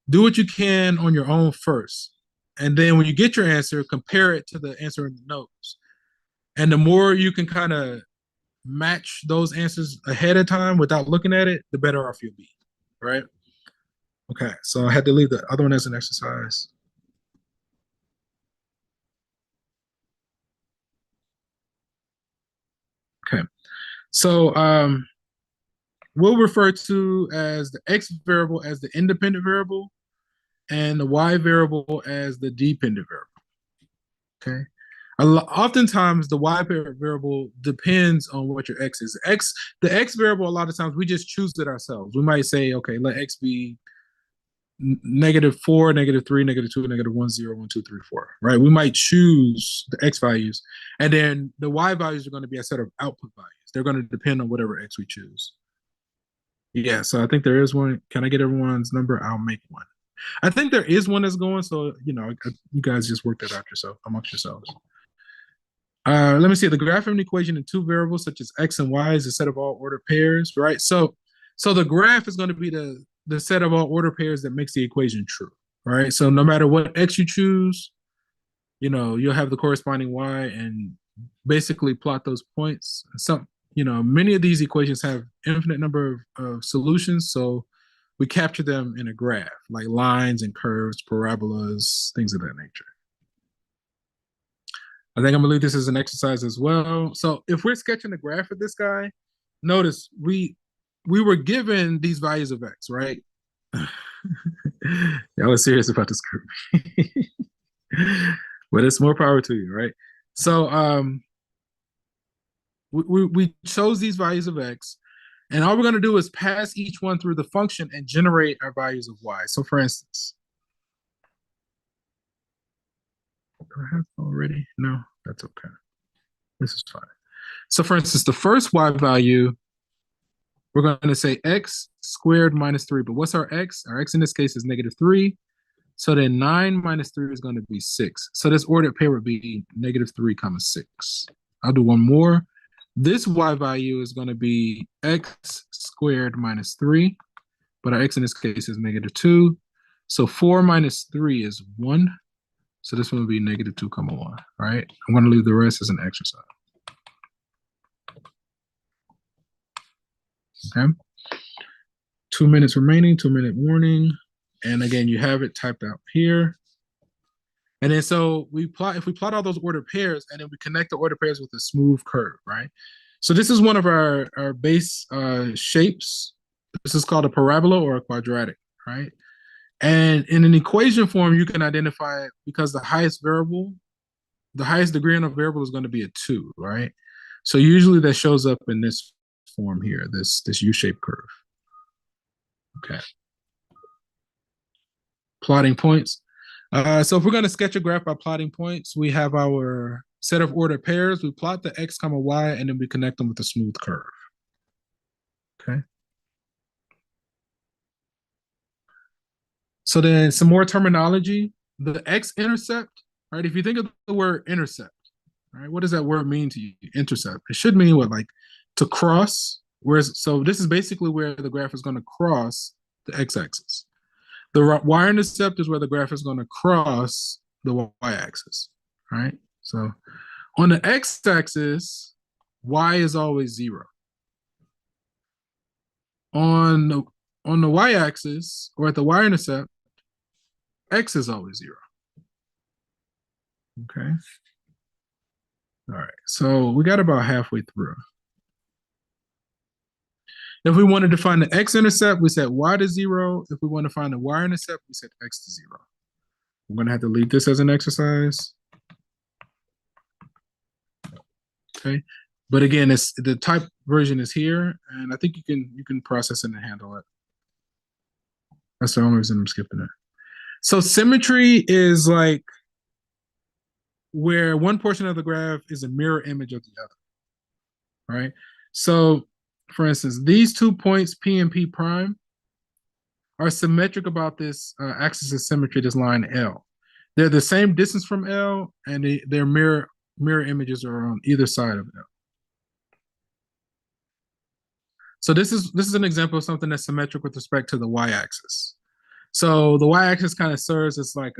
Do what you can on your own first. And then when you get your answer, compare it to the answer in the notes. And the more you can kind of match those answers ahead of time without looking at it, the better off you'll be, right? Okay, so I had to leave the other one as an exercise. Okay, so we'll refer to as the x variable as the independent variable and the y variable as the dependent variable. Okay. Oftentimes, the y variable depends on what your x is. The x variable, a lot of times we just choose it ourselves. We might say, okay, let x be -4, -3, -2, -1, 0, 1, 2, 3, 4. Right? We might choose the x values, and then the y values are going to be a set of output values. They're going to depend on whatever x we choose. Yeah, so I think there is one. Can I get everyone's number? I'll make one. I think there is one that's going. So you guys just work that out amongst yourselves. Let me see. The graph of an equation in 2 variables such as x and y is a set of all ordered pairs, right? So the graph is going to be the set of all ordered pairs that makes the equation true, right? So no matter what x you choose, you'll have the corresponding y and basically plot those points. Many of these equations have infinite number of solutions, so we capture them in a graph, like lines and curves, parabolas, things of that nature. I think I'm gonna leave this as an exercise as well. So if we're sketching a graph of this guy, notice we were given these values of x, right? Y'all are serious about this curve. But it's more power to you, right? So we chose these values of x, and all we're going to do is pass each one through the function and generate our values of y. So for instance, do I have already? No, that's okay. This is fine. So for instance, the first y value, we're going to say x squared minus 3. But what's our x? Our x in this case is negative 3. So then 9 minus 3 is going to be 6. So this ordered pair would be negative 3 comma 6. I'll do one more. This y value is going to be x squared minus 3. But our x in this case is negative 2. So 4 minus 3 is 1. So this one would be negative 2 comma 1, right? I'm going to leave the rest as an exercise. Okay. 2 minutes remaining, 2-minute warning. And again, you have it typed out here. And then so if we plot all those ordered pairs and then we connect the ordered pairs with a smooth curve, right? So this is one of our base shapes. This is called a parabola or a quadratic, right? And in an equation form, you can identify it because the highest degree in a variable is going to be a 2, right? So usually that shows up in this form here, this U-shaped curve. Okay. Plotting points. So if we're going to sketch a graph by plotting points, we have our set of ordered pairs. We plot the x comma y, and then we connect them with a smooth curve. Okay. So then some more terminology. The x-intercept, right? If you think of the word intercept, right? What does that word mean to you? Intercept. It should mean what? Like to cross. So this is basically where the graph is going to cross the x-axis. The y-intercept is where the graph is going to cross the y-axis, right? So on the x-axis, y is always 0. On the y-axis, or at the y-intercept, x is always 0. Okay. All right. So we got about halfway through. If we wanted to find the x-intercept, we set y to 0. If we want to find the y-intercept, we set x to 0. I'm going to have to leave this as an exercise. Okay. But again, it's the type version is here, and I think you can process it and handle it. That's the only reason I'm skipping it. So symmetry is like where one portion of the graph is a mirror image of the other, right? So for instance, these 2 points, P and P prime, are symmetric about this axis of symmetry, this line L. They're the same distance from L, and their mirror images are on either side of L. So this is an example of something that's symmetric with respect to the y-axis. So the y-axis kind of serves as like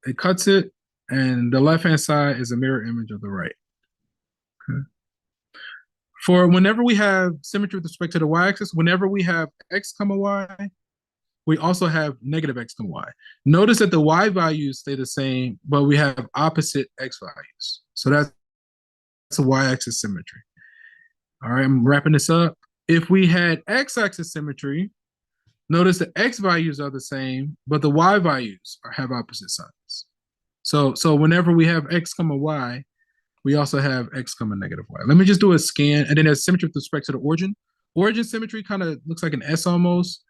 it cuts it, and the left-hand side is a mirror image of the right. Okay. For whenever we have symmetry with respect to the y-axis, whenever we have x comma y, we also have negative x comma y. Notice that the y values stay the same, but we have opposite x values. So that's a y-axis symmetry. All right, I'm wrapping this up. If we had x-axis symmetry, notice the x values are the same, but the y values have opposite signs. So whenever we have x comma y, we also have x comma negative y. Let me just do a scan, and then there's symmetry with respect to the origin. Origin symmetry kind of looks like an S almost.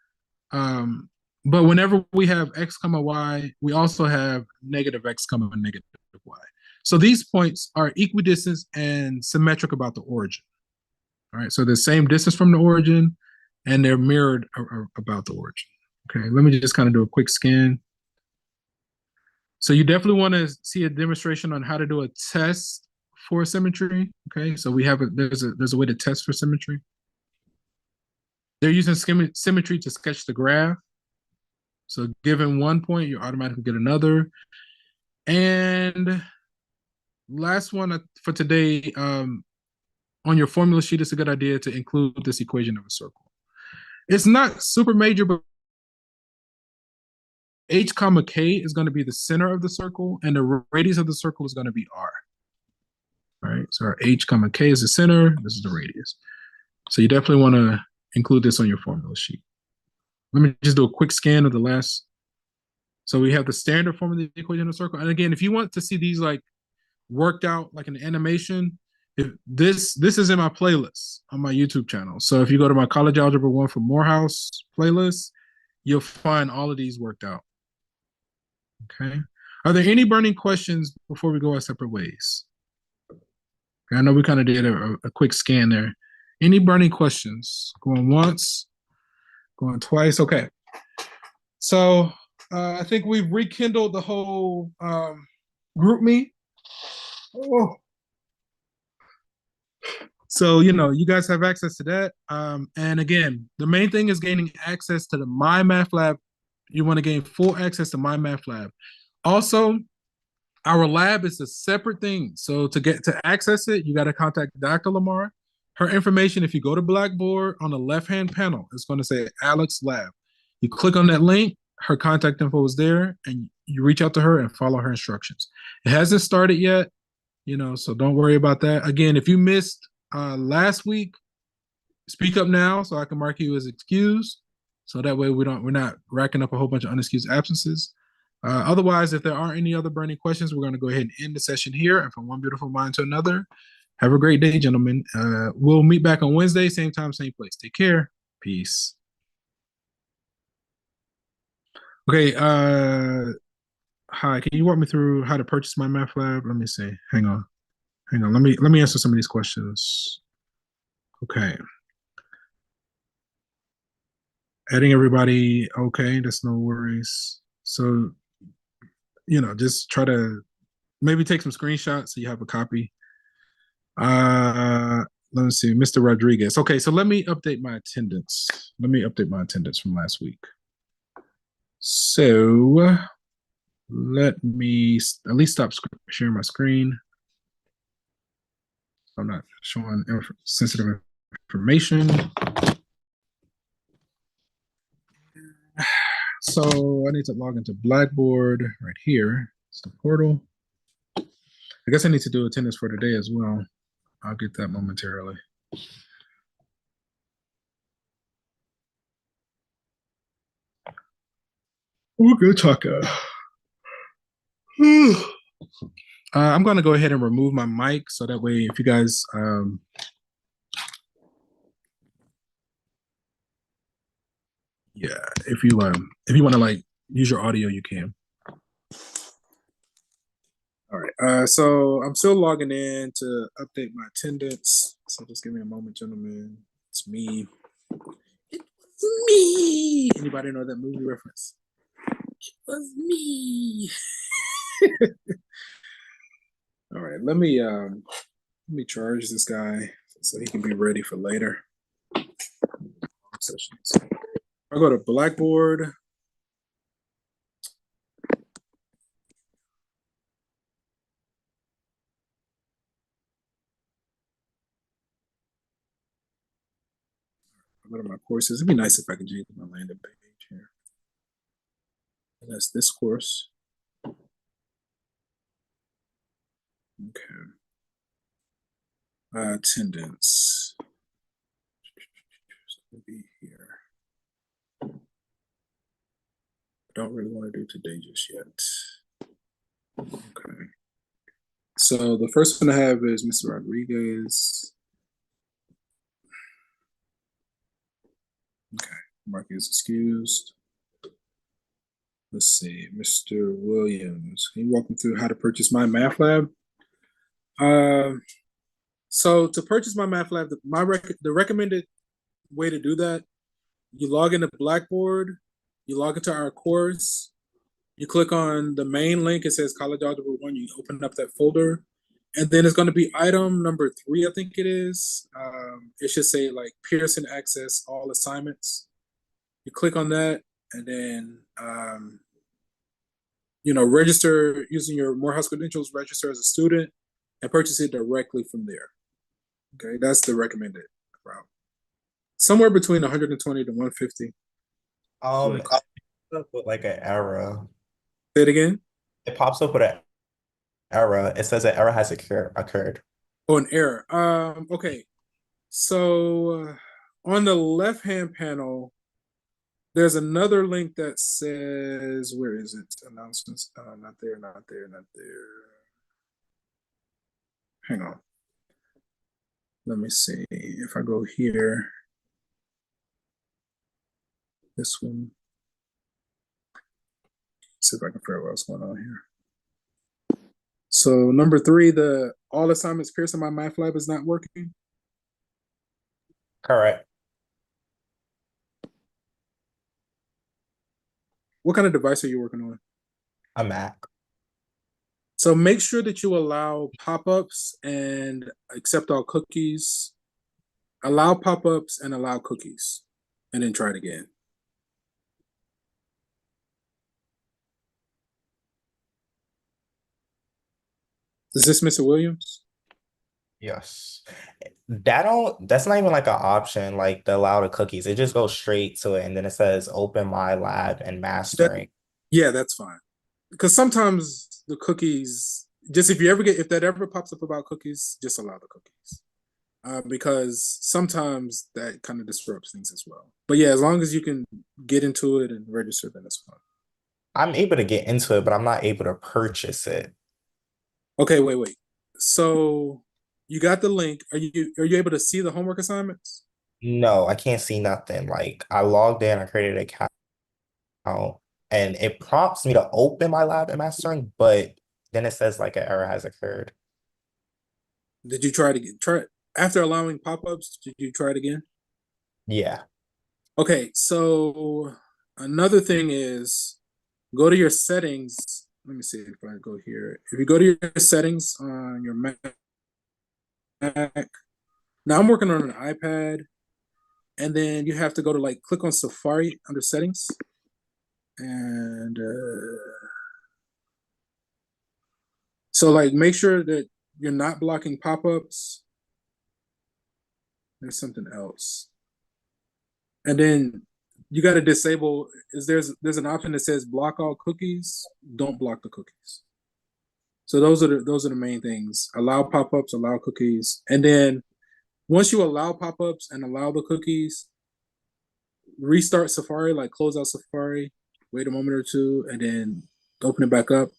But whenever we have x comma y, we also have negative x comma negative y. So these points are equidistant and symmetric about the origin. All right, so the same distance from the origin, and they're mirrored about the origin. Okay, let me just kind of do a quick scan. So you definitely want to see a demonstration on how to do a test for symmetry. Okay, so we have there's a way to test for symmetry. They're using symmetry to sketch the graph. So given one point, you automatically get another. And last one for today, on your formula sheet, it's a good idea to include this equation of a circle. It's not super major, but h comma k is going to be the center of the circle, and the radius of the circle is going to be r. All right, so our h comma k is the center, this is the radius. So you definitely want to include this on your formula sheet. Let me just do a quick scan of the last. So we have the standard form of the equation of a circle. And again, if you want to see these like worked out like an animation, this is in my playlist on my YouTube channel. So if you go to my College Algebra 1 for Morehouse playlist, you'll find all of these worked out. Okay. Are there any burning questions before we go our separate ways? I know we kind of did a quick scan there. Any burning questions? Going once, going twice. Okay. So I think we've rekindled the whole group me. Oh. So, you guys have access to that. And again, the main thing is gaining access to the My Math Lab. You want to gain full access to My Math Lab. Also, our lab is a separate thing. So to access it, you got to contact Dr. Lamar. Her information, if you go to Blackboard on the left-hand panel, it's going to say Alex Lab. You click on that link, her contact info is there, and you reach out to her and follow her instructions. It hasn't started yet, so don't worry about that. Again, if you missed last week, speak up now so I can mark you as excused. So that way we're not racking up a whole bunch of unexcused absences. Otherwise, if there aren't any other burning questions, we're going to go ahead and end the session here. And from one beautiful mind to another, have a great day, gentlemen. We'll meet back on Wednesday, same time, same place. Take care. Peace. Okay. Hi. Can you walk me through how to purchase My Math Lab? Let me see. Hang on. Let me answer some of these questions. Okay. Adding everybody. Okay. That's no worries. So, just try to maybe take some screenshots so you have a copy. Let me see, Mr. Rodriguez. Okay, so let me update my attendance. Let me update my attendance from last week. So let me at least stop sharing my screen. I'm not showing sensitive information. So I need to log into Blackboard right here. It's the portal. I guess I need to do attendance for today as well. I'll get that momentarily. We're good talker. I'm going to go ahead and remove my mic so that way if you guys if you want to like use your audio, you can. All right. So I'm still logging in to update my attendance. So just give me a moment, gentlemen. It's me. It was me. Anybody know that movie reference? It was me. All right. Let me charge this guy so he can be ready for later sessions. I'll go to Blackboard. I'll go to my courses. It'd be nice if I could change my landing page here. And that's this course. Okay. Attendance. So be here. I don't really want to do today just yet. Okay. So the first one I have is Mr. Rodriguez. Okay, mark is excused. Let's see, Mr. Williams. Can you walk me through how to purchase My Math Lab? So to purchase My Math Lab, the recommended way to do that, you log into Blackboard, you log into our course, you click on the main link, it says College Algebra 1, you open up that folder, and then it's going to be item number 3, I think it is. It should say like Pearson Access All Assignments. You click on that, and then register using your Morehouse credentials, register as a student, and purchase it directly from there. Okay, that's the recommended route. Somewhere between 120 to 150. With like an error. Say it again. It pops up with an error. It says an error has occurred. Oh, an error. Okay. So on the left-hand panel, there's another link that says, where is it? Announcements. Not there, not there, not there. Hang on. Let me see. If I go here, this one. See if I can figure out what's going on here. So number three, the all assignments Pearson my math lab is not working. Correct. What kind of device are you working on? A Mac. So make sure that you allow pop-ups and accept all cookies. Allow pop-ups and allow cookies, and then try it again. Is this Mr. Williams? Yes. That's not even like an option, like the allow the cookies. It just goes straight to it and then it says open my lab and That, mastering. yeah, that's fine. Because sometimes the cookies, just if that ever pops up about cookies, just allow the cookies. Because sometimes that kind of disrupts things as well. But yeah, as long as you can get into it and register, then it's fine. I'm able to get into it, but I'm not able to purchase it. Okay, wait. So you got the link. Are you able to see the homework assignments? No, I can't see nothing. Like I logged in, I created an account, and it prompts me to open my lab and mastering, but then it says like an error has occurred. Did you try after allowing pop-ups? Did you try it again? Yeah. Okay, so another thing is go to your settings. Let me see if I go here. If you go to your settings on your Mac, now I'm working on an iPad, and then you have to go to like click on Safari under settings, and so like make sure that you're not blocking pop-ups. There's something else, and then you got to disable. There's an option that says block all cookies. Don't block the cookies. So those are the main things. Allow pop-ups, allow cookies, and then once you allow pop-ups and allow the cookies, restart Safari, like close out Safari, wait a moment or two, and then open it back up,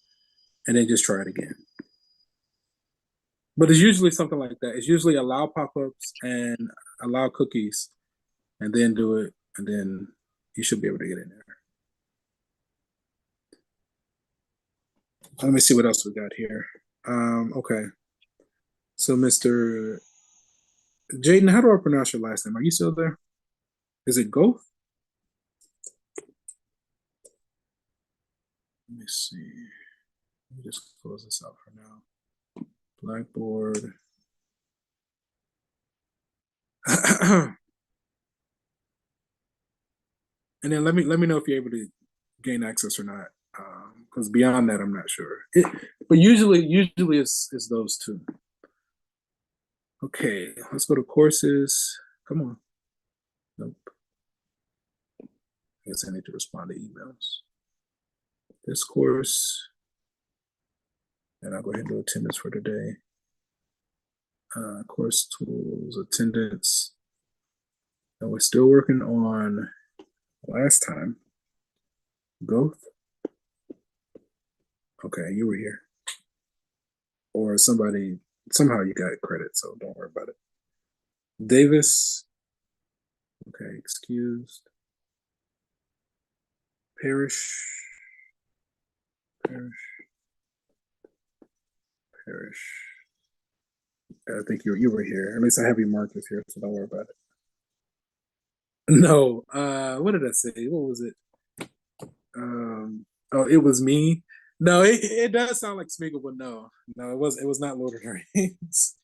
and then just try it again. But it's usually something like that. It's usually allow pop-ups and allow cookies, and then do it, and then you should be able to get in there. Let me see what else we got here. Okay. So Mr. Jaden, how do I pronounce your last name? Are you still there? Is it Goth? Let me see. Let me just close this out for now. Blackboard. And then let me know if you're able to gain access or not. Because beyond that, I'm not sure. But usually it's those two. Okay, let's go to courses. Come on. Nope. I guess I need to respond to emails. This course, and I'll go ahead and do attendance for today. Course tools, attendance. And we're still working on last time. Goth. Okay, you were here. Or somehow you got credit, so don't worry about it. Davis. Okay, excused. Parrish. I think you were here. At least I have you marked as here, so don't worry about it. No, what did I say? What was it? Oh, it was me. No, it does sound like Smeagol, but no, it was not Lord of the Rings.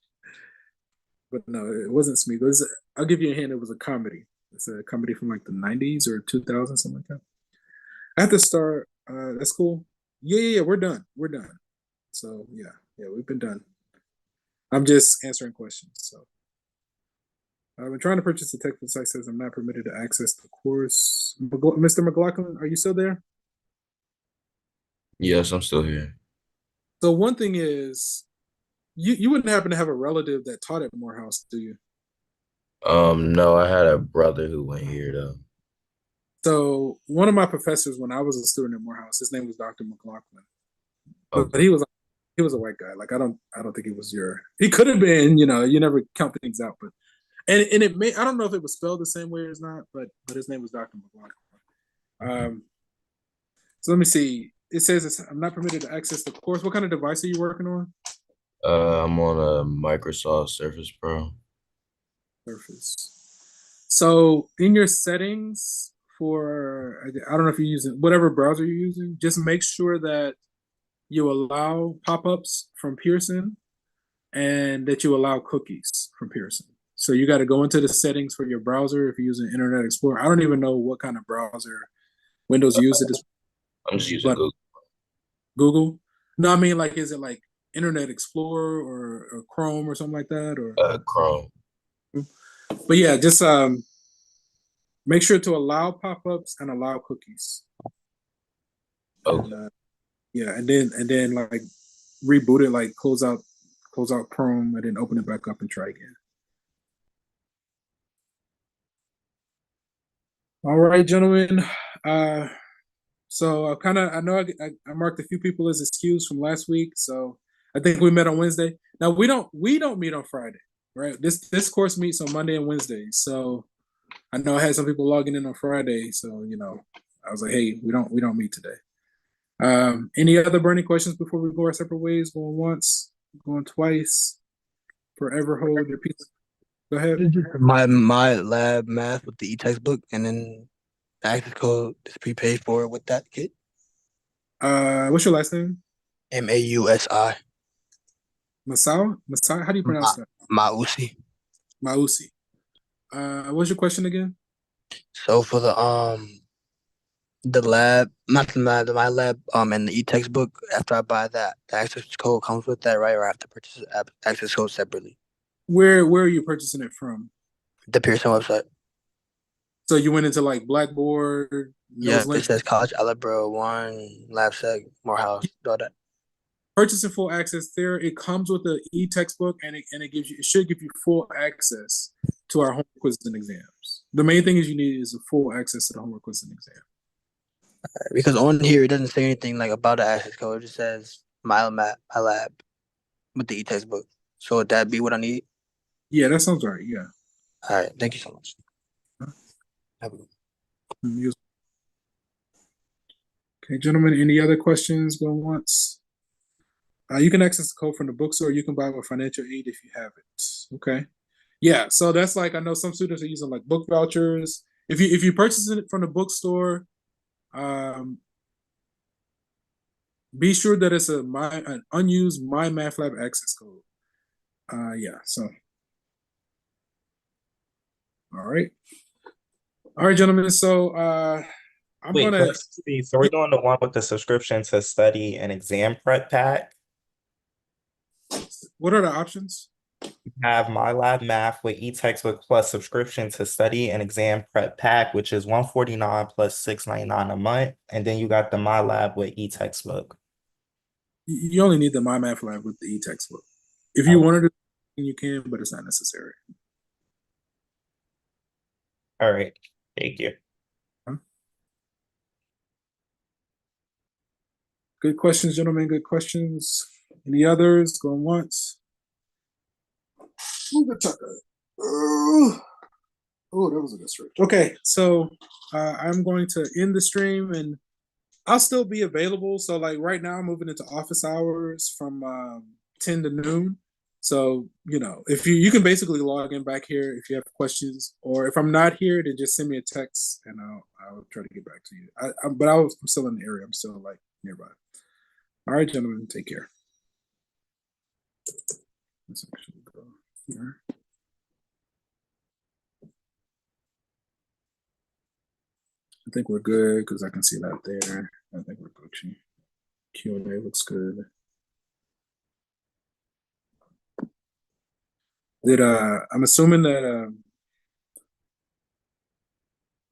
But no, it wasn't Smeagol. I'll give you a hint. It was a comedy. It's a comedy from like the '90s or 2000, something like that. I have to start. That's cool. Yeah. We're done. So yeah, we've been done. I'm just answering questions. So I've been trying to purchase the text. The site says I'm not permitted to access the course. Mr. McLaughlin, are you still there? Yes, I'm still here. So one thing is, you wouldn't happen to have a relative that taught at Morehouse, do you? No, I had a brother who went here though. So one of my professors when I was a student at Morehouse, his name was Dr. McLaughlin, but Okay. he was a white guy. Like I don't think he was he could have been. You never count things out, but and it may I don't know if it was spelled the same way or not, but his name was Dr. McLaughlin. So let me see. it says I'm not permitted to access the course. What kind of device are you working on? I'm on a Microsoft Surface Pro. Surface. So in your settings for, I don't know if you're using whatever browser you're using, just make sure that you allow pop-ups from Pearson and that you allow cookies from Pearson. So you got to go into the settings for your browser if you're using Internet Explorer. I don't even know what kind of browser Windows uses, I'm just using but Google. Google. No, I mean, like, is it like Internet Explorer or Chrome or something like that? Or Chrome. but yeah, just make sure to allow pop-ups and allow cookies. Okay. And, yeah, and then like reboot it, like close out Chrome and then open it back up and try again. All right, gentlemen. So I know I marked a few people as excused from last week. So I think we met on Wednesday. Now we don't meet on Friday, right? This course meets on Monday and Wednesday. So I know I had some people logging in on Friday. So I was like, hey, we don't meet today. Any other burning questions before we go our separate ways? Going once, going twice. Forever hold your peace. Go ahead. My lab math with the e-textbook, and then the access code is prepaid for with that kit. What's your last name? Mausi. Masao? Masao? How do you pronounce that? Mausi. Mausi. What's your question again? So for the lab, not the lab, my lab, and the e-textbook, after I buy that, the access code comes with that, right? Or I have to purchase the access code separately? Where are you purchasing it from? The Pearson website. So you went into like Blackboard, Yeah, those it links. says College Algebra 1, LabSec, Morehouse, all that. Purchasing full access there. It comes with the e-textbook and it should give you full access to our homework quizzes and exams. The main thing is you need is a full access to the homework quiz and exam. Because on here it doesn't say anything like about the access code. It just says my lab with the e-textbook. So would that be what I need? Yeah, that sounds right. Yeah. All right. Thank you so much. Have a good one. Okay, gentlemen, any other questions going once? You can access the code from the bookstore. You can buy with financial aid if you have it. Okay. Yeah, so that's like I know some students are using like book vouchers. If you purchase it from the bookstore, be sure that it's an unused My Math Lab access code. Yeah. So, all right, gentlemen. So I'm Wait, gonna. so we're doing the one with the subscription to study and exam prep pack. What are the options? Have my lab math with e-textbook plus subscription to study and exam prep pack, which is $149 plus $699 a month. And then you got the my lab with e-textbook. You only need the My Math Lab with the e-textbook. If you wanted to, you can, but it's not necessary. All right. Thank you. Good questions, gentlemen. Good questions. Any others? Going once. Ooh, good Tucker. Oh, that was a good stretch. Okay, so I'm going to end the stream, and I'll still be available. So, like right now, I'm moving into office hours from 10 to noon. So, if you can basically log in back here if you have questions, or if I'm not here, then just send me a text, and I'll try to get back to you. But I'm still in the area. I'm still like nearby. All right, gentlemen, take care. Let's actually go here. I think we're good because I can see that there. I think we're Gucci. Q&A looks good. I'm assuming that